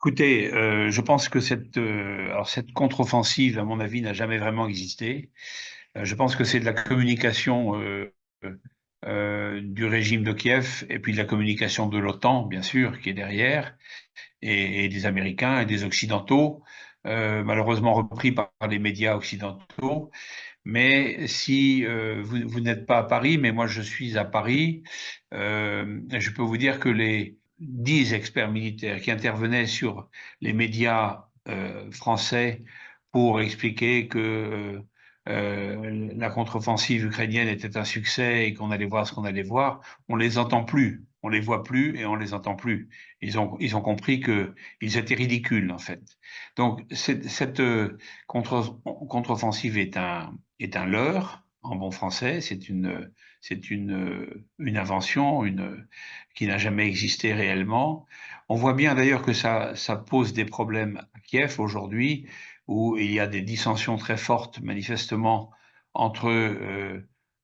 Écoutez, je pense que cette contre-offensive, à mon avis, n'a jamais vraiment existé. Je pense que c'est de la communication du régime de Kiev et puis de la communication de l'OTAN, bien sûr, qui est derrière, et des Américains et des Occidentaux, malheureusement repris par les médias occidentaux. Mais si vous n'êtes pas à Paris, mais moi je suis à Paris, je peux vous dire que les 10 experts militaires qui intervenaient sur les médias français pour expliquer que la contre-offensive ukrainienne était un succès et qu'on allait voir ce qu'on allait voir, on les entend plus, on les voit plus et on les entend plus. Ils ont compris que ils étaient ridicules en fait. Donc cette contre-offensive est un leurre, en bon français. C'est une invention, qui n'a jamais existé réellement. On voit bien d'ailleurs que ça pose des problèmes à Kiev aujourd'hui, où il y a des dissensions très fortes, manifestement, entre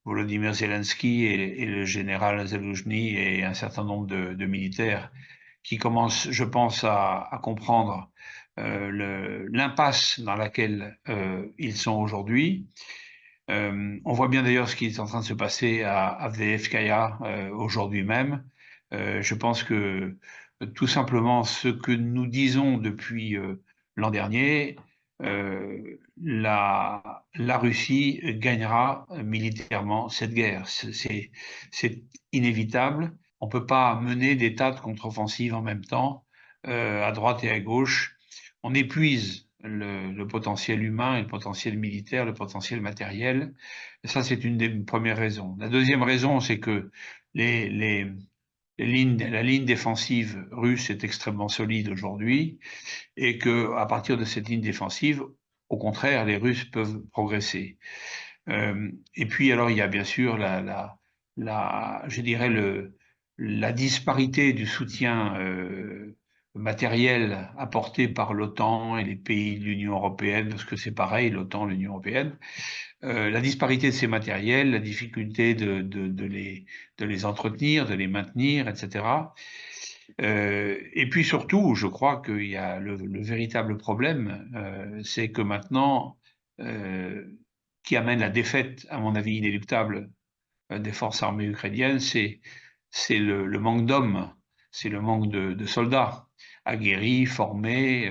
Volodymyr Zelensky et le général Zaloujny et un certain nombre de militaires qui commencent, je pense, à comprendre l'impasse dans laquelle ils sont aujourd'hui. On voit bien d'ailleurs ce qui est en train de se passer à Avdiivka aujourd'hui même. Je pense que tout simplement ce que nous disons depuis l'an dernier, la Russie gagnera militairement cette guerre. C'est inévitable. On ne peut pas mener des tas de contre-offensives en même temps, à droite et à gauche. On épuise le potentiel humain et le potentiel militaire, le potentiel matériel. Et ça, c'est une des premières raisons. La deuxième raison, c'est que les, les, la ligne défensive russe est extrêmement solide aujourd'hui et que à partir de cette ligne défensive, au contraire, les Russes peuvent progresser. Et puis, alors, il y a bien sûr je dirais la disparité du soutien matériel apporté par l'OTAN et les pays de l'Union européenne, parce que c'est pareil, l'OTAN, l'Union européenne, la disparité de ces matériels, la difficulté de les entretenir, de les maintenir, etc. Et puis surtout, je crois qu'il y a le véritable problème, c'est que maintenant, euh, qui amène la défaite, à mon avis inéluctable, des forces armées ukrainiennes, c'est le manque d'hommes, c'est le manque de soldats aguerris, formés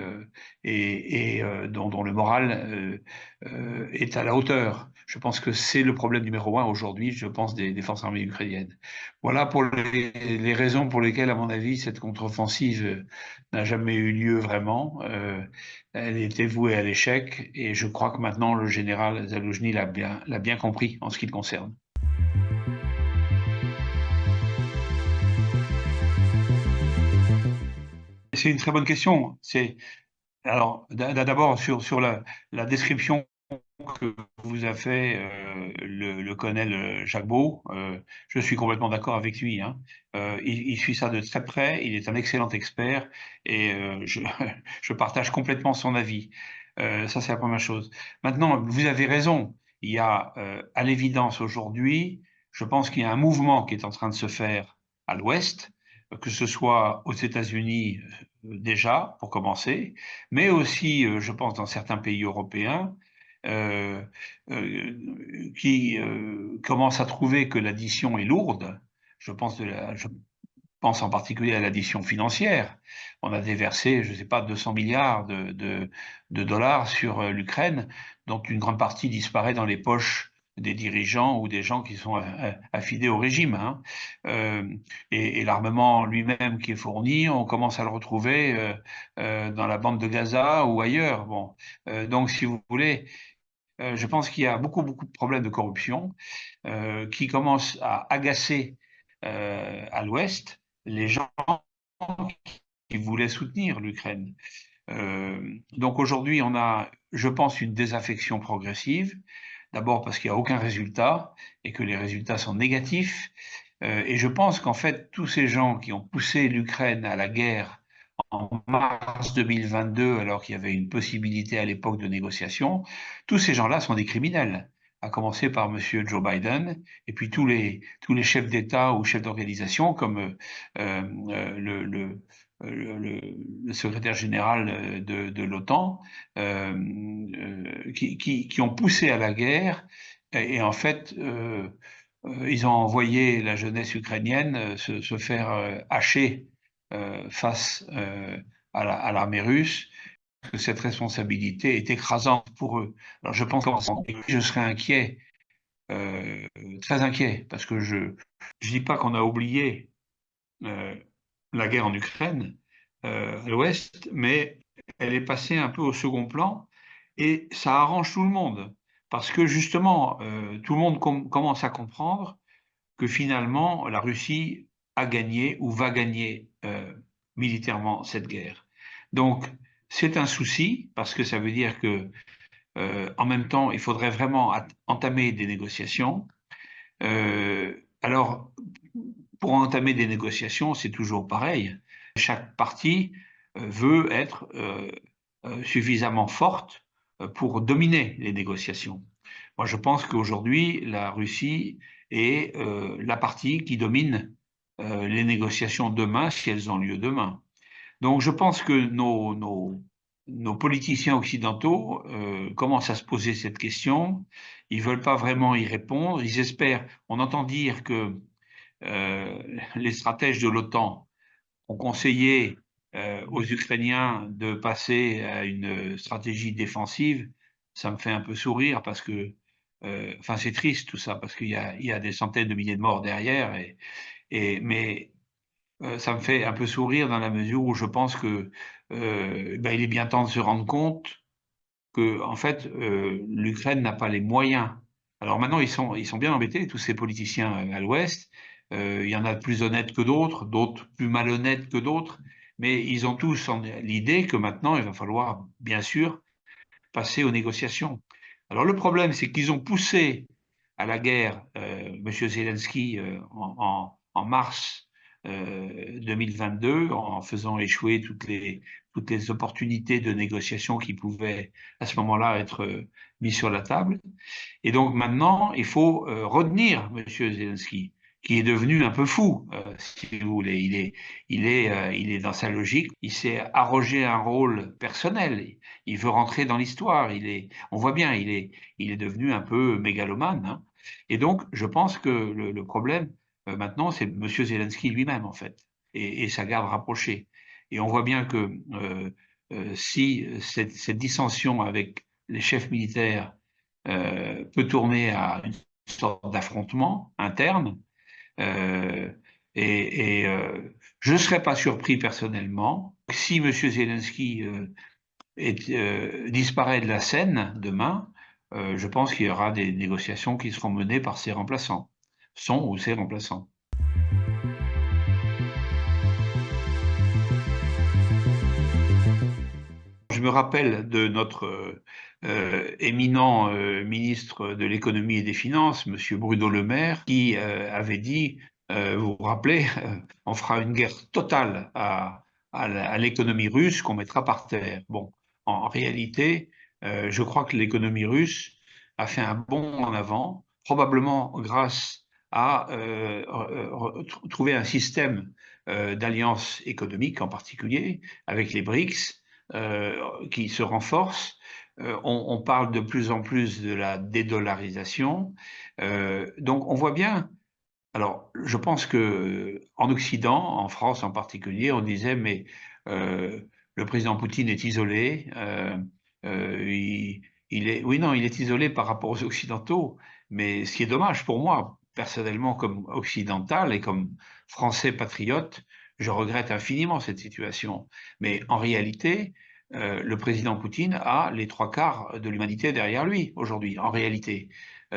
et dont le moral est à la hauteur. Je pense que c'est le problème numéro un aujourd'hui, je pense, des forces armées ukrainiennes. Voilà pour les raisons pour lesquelles, à mon avis, cette contre-offensive n'a jamais eu lieu vraiment. Elle était vouée à l'échec et je crois que maintenant le général Zaloujny l'a bien compris en ce qui le concerne. C'est une très bonne question. Alors d'abord sur la description que vous a fait le colonel Jacques Beau, je suis complètement d'accord avec lui, hein. Il suit ça de très près. Il est un excellent expert et je partage complètement son avis. Ça, c'est la première chose. Maintenant, vous avez raison. Il y a à l'évidence aujourd'hui, je pense qu'il y a un mouvement qui est en train de se faire à l'Ouest, que ce soit aux États-Unis déjà, pour commencer, mais aussi, je pense, dans certains pays européens, euh, qui commencent à trouver que l'addition est lourde. Je pense en particulier à l'addition financière. On a déversé, je ne sais pas, 200 milliards de dollars sur l'Ukraine, dont une grande partie disparaît dans les poches des dirigeants ou des gens qui sont affidés au régime, hein. Euh, et l'armement lui-même qui est fourni, on commence à le retrouver dans la bande de Gaza ou ailleurs. Bon, donc si vous voulez, je pense qu'il y a beaucoup de problèmes de corruption qui commencent à agacer à l'Ouest les gens qui voulaient soutenir l'Ukraine. Donc aujourd'hui, on a, je pense, une désaffection progressive. D'abord parce qu'il n'y a aucun résultat et que les résultats sont négatifs. Et je pense qu'en fait, tous ces gens qui ont poussé l'Ukraine à la guerre en mars 2022, alors qu'il y avait une possibilité à l'époque de négociation, tous ces gens-là sont des criminels, à commencer par Monsieur Joe Biden, et puis tous les chefs d'État ou chefs d'organisation, comme le secrétaire général de l'OTAN, qui ont poussé à la guerre. Et en fait, ils ont envoyé la jeunesse ukrainienne se faire hacher face à l'armée russe, que cette responsabilité est écrasante pour eux. Alors je pense que je serais inquiet, euh, très inquiet, parce que je dis pas qu'on a oublié euh, la guerre en Ukraine à l'Ouest, mais elle est passée un peu au second plan et ça arrange tout le monde parce que justement, tout le monde commence à comprendre que finalement, la Russie a gagné ou va gagner militairement cette guerre. Donc, c'est un souci parce que ça veut dire que, en même temps, il faudrait vraiment entamer des négociations. Alors, pour entamer des négociations, c'est toujours pareil. Chaque partie veut être suffisamment forte pour dominer les négociations. Moi, je pense qu'aujourd'hui, la Russie est la partie qui domine les négociations demain, si elles ont lieu demain. Donc, je pense que nos politiciens occidentaux commencent à se poser cette question. Ils veulent pas vraiment y répondre. Ils espèrent. On entend dire que les stratèges de l'OTAN ont conseillé aux Ukrainiens de passer à une stratégie défensive. Ça me fait un peu sourire parce que, enfin, c'est triste tout ça parce il y a des centaines de milliers de morts derrière. Mais ça me fait un peu sourire dans la mesure où je pense que ben, il est bien temps de se rendre compte que, en fait, l'Ukraine n'a pas les moyens. Alors maintenant, ils sont bien embêtés, tous ces politiciens à l'Ouest. Il y en a de plus honnêtes que d'autres, d'autres plus malhonnêtes que d'autres, mais ils ont tous l'idée que maintenant, il va falloir, bien sûr, passer aux négociations. Alors le problème, c'est qu'ils ont poussé à la guerre M. Zelensky en mars 2022 en faisant échouer toutes les opportunités de négociation qui pouvaient à ce moment-là être mises sur la table. Et donc maintenant, il faut retenir M. Zelensky, qui est devenu un peu fou, si vous voulez. Il est dans sa logique. Il s'est arrogé un rôle personnel. Il veut rentrer dans l'histoire. On voit bien, il est devenu un peu mégalomane. Hein. Et donc, je pense que le problème maintenant, c'est M. Zelensky lui-même, en fait, et sa garde rapprochée. Et on voit bien que si cette dissension avec les chefs militaires peut tourner à une sorte d'affrontement interne. Euh, je ne serais pas surpris personnellement si M. Zelensky disparaît de la scène demain. Je pense qu'il y aura des négociations qui seront menées par ses remplaçants, son ou ses remplaçants. Je me rappelle de notre éminent ministre de l'économie et des finances, Monsieur Bruno Le Maire, qui avait dit, vous vous rappelez, on fera une guerre totale à l'économie russe qu'on mettra par terre. Bon, en réalité, je crois que l'économie russe a fait un bond en avant, probablement grâce à trouver un système d'alliance économique en particulier avec les BRICS qui se renforce. On parle de plus en plus de la dédollarisation. Donc on voit bien. Alors je pense que en Occident, en France en particulier, on disait mais euh, le président Poutine est isolé. Il est, oui non, il est isolé par rapport aux Occidentaux. Mais ce qui est dommage pour moi personnellement comme occidental et comme Français patriote, je regrette infiniment cette situation. Mais en réalité, le président Poutine a les trois quarts de l'humanité derrière lui aujourd'hui, en réalité,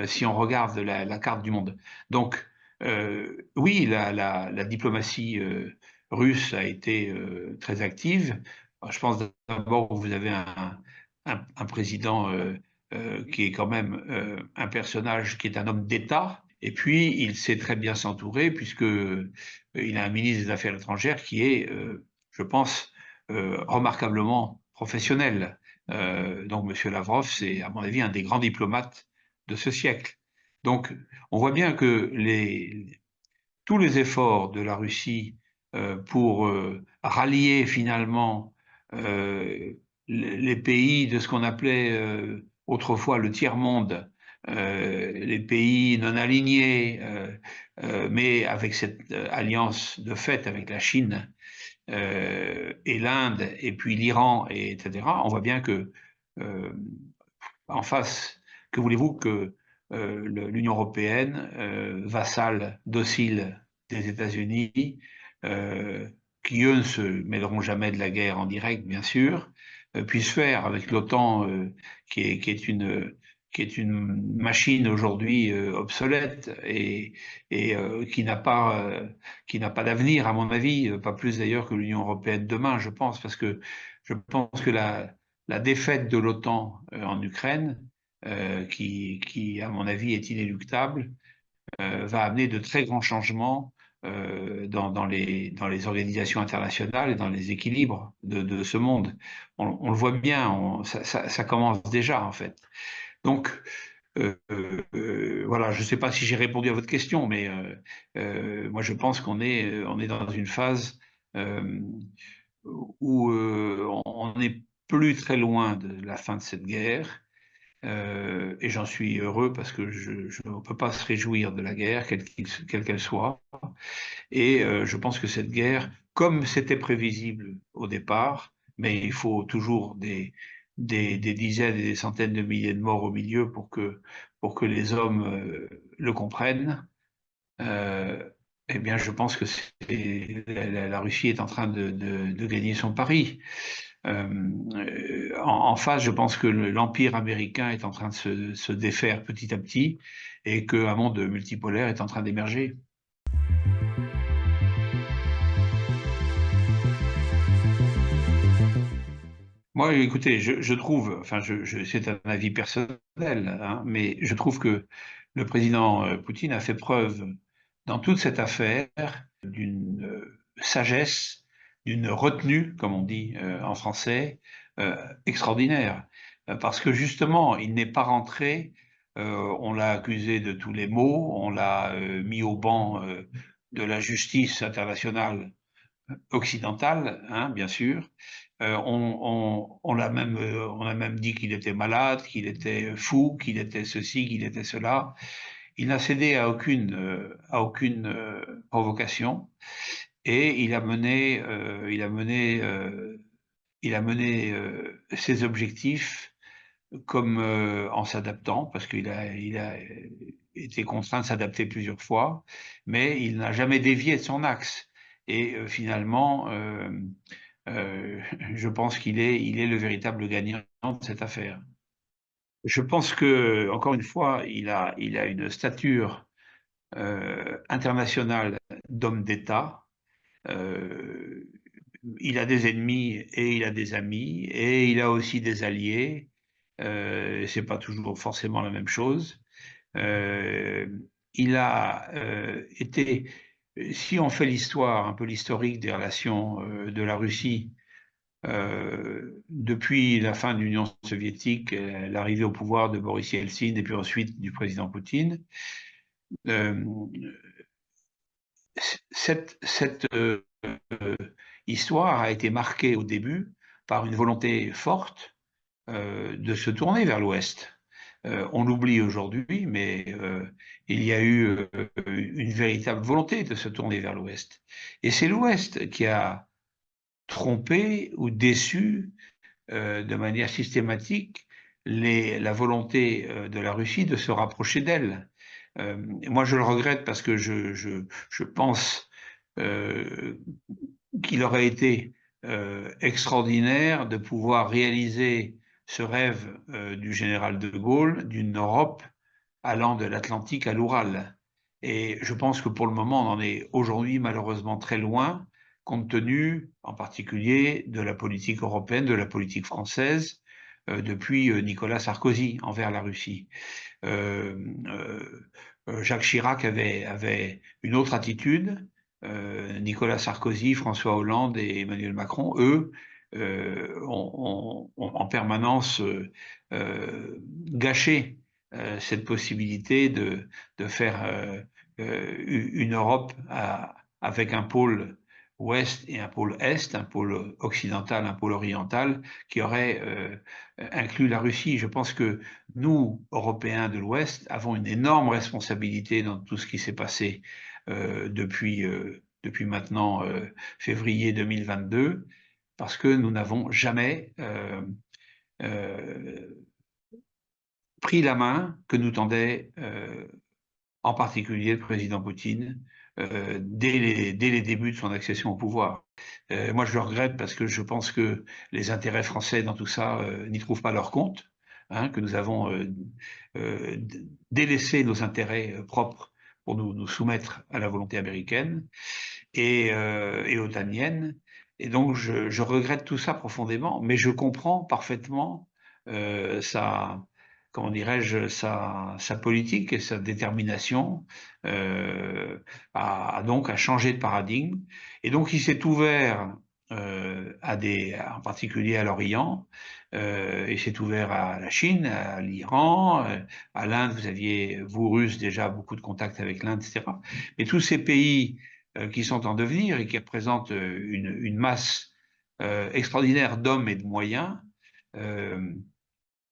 si on regarde la carte du monde. Donc, oui, la diplomatie russe a été très active. Je pense d'abord que vous avez un président qui est quand même un personnage qui est un homme d'État. Et puis, il sait très bien s'entourer puisque il a un ministre des Affaires étrangères qui est, je pense, remarquablement professionnel. Donc, Monsieur Lavrov, c'est à mon avis un des grands diplomates de ce siècle. Donc, on voit bien que tous les efforts de la Russie pour rallier finalement les pays de ce qu'on appelait autrefois le tiers-monde, les pays non alignés, mais avec cette alliance de fait avec la Chine et l'Inde, et puis l'Iran, etc., on voit bien que euh, en face, que voulez-vous que l'Union européenne, vassale, docile des États-Unis, euh, qui eux ne se mêleront jamais de la guerre en direct, bien sûr, puisse faire avec l'OTAN, qui est une machine aujourd'hui obsolète et qui n'a pas d'avenir, à mon avis, pas plus d'ailleurs que l'Union européenne demain, je pense, parce que je pense que la défaite de l'OTAN en Ukraine, qui, à mon avis, est inéluctable, va amener de très grands changements dans les organisations internationales et dans les équilibres de ce monde. On le voit bien, ça commence déjà, en fait. Donc, voilà, je ne sais pas si j'ai répondu à votre question, mais moi, je pense on est dans une phase euh, où on n'est plus très loin de la fin de cette guerre. Et j'en suis heureux parce que je ne peux pas se réjouir de la guerre, quelle qu'elle soit. Et je pense que cette guerre, comme c'était prévisible au départ, mais il faut toujours des dizaines et des centaines de milliers de morts au milieu pour que les hommes le comprennent, euh, eh bien, je pense que la Russie est en train de gagner son pari. En face, je pense que l'empire américain est en train de se défaire petit à petit et qu'un monde multipolaire est en train d'émerger. Moi, écoutez, je trouve, enfin, c'est un avis personnel, hein, mais je trouve que le président Poutine a fait preuve dans toute cette affaire d'une sagesse, d'une retenue, comme on dit en français, extraordinaire. Parce que justement, il n'est pas rentré, on l'a accusé de tous les maux, on l'a mis au banc de la justice internationale occidentale, hein, bien sûr. On a même dit qu'il était malade, qu'il était fou, qu'il était ceci, qu'il était cela. Il n'a cédé à aucune provocation et il a mené ses objectifs comme en s'adaptant, parce il a été contraint de s'adapter plusieurs fois, mais il n'a jamais dévié de son axe. Et finalement, je pense il est le véritable gagnant de cette affaire. Je pense que, encore une fois, il a une stature internationale d'homme d'État. Euh, il a des ennemis et il a des amis et il a aussi des alliés. C'est pas toujours forcément la même chose. Euh, il a été, si on fait l'histoire, un peu l'historique des relations de la Russie depuis la fin de l'Union soviétique, l'arrivée au pouvoir de Boris Yeltsin et puis ensuite du président Poutine, euh, cette histoire a été marquée au début par une volonté forte de se tourner vers l'Ouest. On l'oublie aujourd'hui, mais il y a eu une véritable volonté de se tourner vers l'Ouest. Et c'est l'Ouest qui a trompé ou déçu de manière systématique la volonté de la Russie de se rapprocher d'elle. Moi, je le regrette parce que je pense euh, qu'il aurait été extraordinaire de pouvoir réaliser ce rêve du général de Gaulle d'une Europe allant de l'Atlantique à l'Oural. Et je pense que pour le moment, on en est aujourd'hui malheureusement très loin, compte tenu en particulier de la politique européenne, de la politique française, depuis Nicolas Sarkozy envers la Russie. Euh, Jacques Chirac avait une autre attitude. Nicolas Sarkozy, François Hollande et Emmanuel Macron, eux, ont en permanence gâché cette possibilité de faire une Europe avec un pôle ouest et un pôle est, un pôle occidental, un pôle oriental, qui aurait inclus la Russie. Je pense que nous, Européens de l'Ouest, avons une énorme responsabilité dans tout ce qui s'est passé depuis maintenant février 2022, parce que nous n'avons jamais euh, pris la main que nous tendait en particulier le président Poutine, dès les débuts de son accession au pouvoir. Moi, je le regrette parce que je pense que les intérêts français dans tout ça n'y trouvent pas leur compte, hein, que nous avons euh, délaissé nos intérêts propres pour nous soumettre à la volonté américaine et otanienne. Et donc, je regrette tout ça profondément, mais je comprends parfaitement sa, comment dirais-je, sa politique et sa détermination donc à changer de paradigme. Et donc, il s'est ouvert en particulier à l'Orient, il s'est ouvert à la Chine, à l'Iran, à l'Inde. Vous aviez, vous Russes, déjà beaucoup de contacts avec l'Inde, etc. Mais tous ces pays qui sont en devenir et qui représentent une masse extraordinaire d'hommes et de moyens, euh,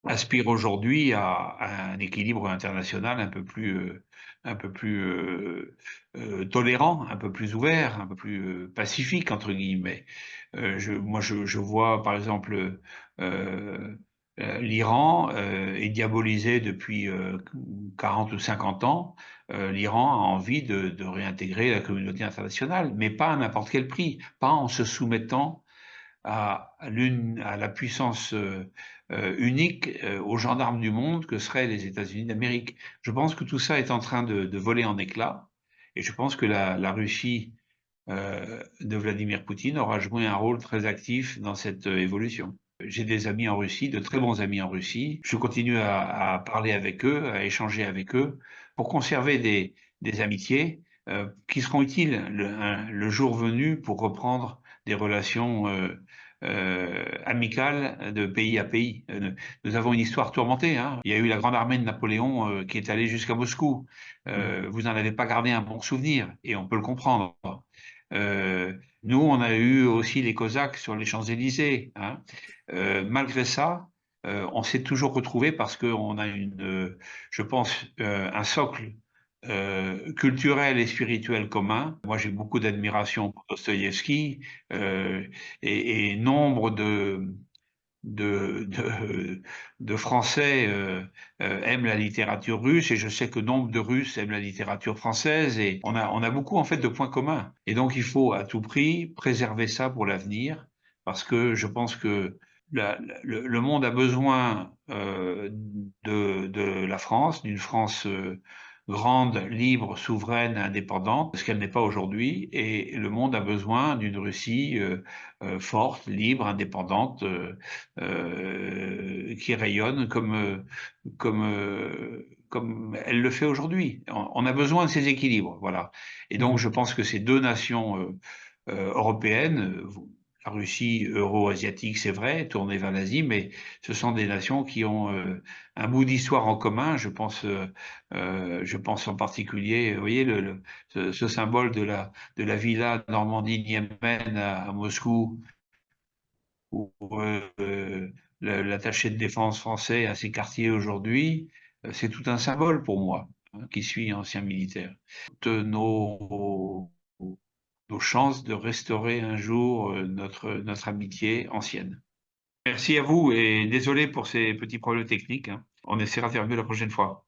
aspirent aujourd'hui à un équilibre international un peu plus tolérant, un peu plus ouvert, un peu plus pacifique, entre guillemets. Moi, je vois, par exemple, l'Iran est diabolisé depuis 40 ou 50 ans. L'Iran a envie de réintégrer la communauté internationale, mais pas à n'importe quel prix, pas en se soumettant à la puissance unique aux gendarmes du monde que seraient les États-Unis d'Amérique. Je pense que tout ça est en train de voler en éclats et je pense que la Russie de Vladimir Poutine aura joué un rôle très actif dans cette évolution. J'ai des amis en Russie, de très bons amis en Russie. Je continue à parler avec eux, à échanger avec eux pour conserver des amitiés qui seront utiles le jour venu pour reprendre des relations amicales de pays à pays. Nous avons une histoire tourmentée, hein. Il y a eu la grande armée de Napoléon qui est allée jusqu'à Moscou. Vous n'en avez pas gardé un bon souvenir, et on peut le comprendre. Nous, on a eu aussi les Cosaques sur les Champs-Élysées, hein. Malgré ça, on s'est toujours retrouvés parce qu'on a je pense, un socle culturel et spirituel commun. Moi, j'ai beaucoup d'admiration pour Dostoïevski et nombre de Français aiment la littérature russe et je sais que nombre de Russes aiment la littérature française et on a beaucoup en fait de points communs. Et donc, il faut à tout prix préserver ça pour l'avenir parce que je pense que le monde a besoin de la France, d'une France grande, libre, souveraine, indépendante, ce qu'elle n'est pas aujourd'hui, et le monde a besoin d'une Russie forte, libre, indépendante, qui rayonne comme elle le fait aujourd'hui. On a besoin de ces équilibres, voilà. Et donc, je pense que ces deux nations européennes, la Russie euro-asiatique, c'est vrai, tournée vers l'Asie, mais ce sont des nations qui ont un bout d'histoire en commun. Je pense en particulier, vous voyez, ce symbole de la villa Normandie-Niemen à Moscou, où l'attaché de défense français a ses quartiers aujourd'hui, c'est tout un symbole pour moi, hein, qui suis ancien militaire. Toutes nos chances de restaurer un jour notre amitié ancienne. Merci à vous et désolé pour ces petits problèmes techniques, hein. On essaiera de faire mieux la prochaine fois.